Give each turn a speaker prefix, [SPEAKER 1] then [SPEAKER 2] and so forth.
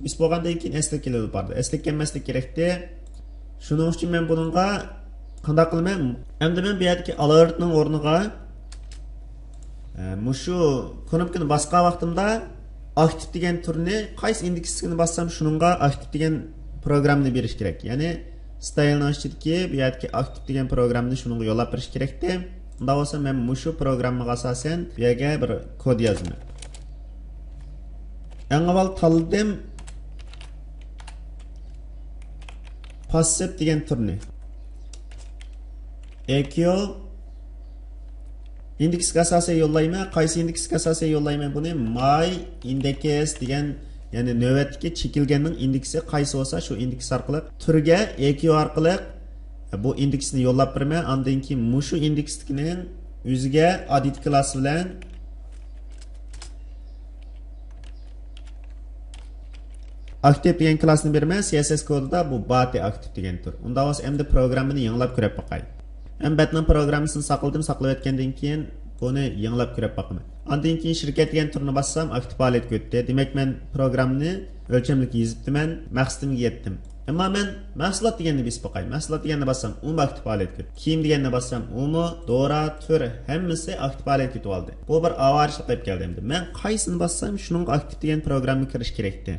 [SPEAKER 1] Biz bo'lgandan keyin eslik kelib bordi. Eslik kelmaslik kerakdi. Shuning uchun men buningga qanday qilman? Endi men bu yerdagi algoritmning o'rniga mushu knopkani bosgan vaqtimda aktiv degan turni qaysi indeksini bassam shuningga aktiv degan programni berish kerak. Ya'ni stylni ochidagi bu yerdagi aktiv degan programni shuningga yo'llab berish kerakdi. Unda bo'lsa men mushu programmaga asosan bu yerga bir kod yozaman. Eng avval tanladim passive degan turni. EQ indeksga asosan yo'llayman. Qaysi indeksga asosan yo'llayman buni? My index degan, ya'ni navbatdagi chekilganning indeksi qaysi bo'lsa shu indeks orqali turga EQ orqali bu indeksni yo'llab beraman. Undan keyin mushu indeksning o'ziga edit class bilan aktiv degan klassni beraman. CSS kodida bu body aktiv degan tur. Unda o'z endi programmani yanglab ko'rib boqay. Men batning programmasini saqladim, saqlab etgandan keyin buni yanglab ko'rib boqaman. Undan keyin shirkat degan turni bassam aktiv faoliyat ko'tdi. Demak men programmani o'lchamlik yozibdiman, maqsadimga yetdim. Ammo men mahsulot deganni besib boqay. Mahsulot deganni bassam, u aktiv faoliyat ko'tdi. Kiyim deganni bassam, umi, dora, tur hammasi aktiv faoliyat ketib oldi. Bu bir avarishlik qilib keldi endi. Men qaysini bassam, shuning aktiv degan programga kirish kerakdi.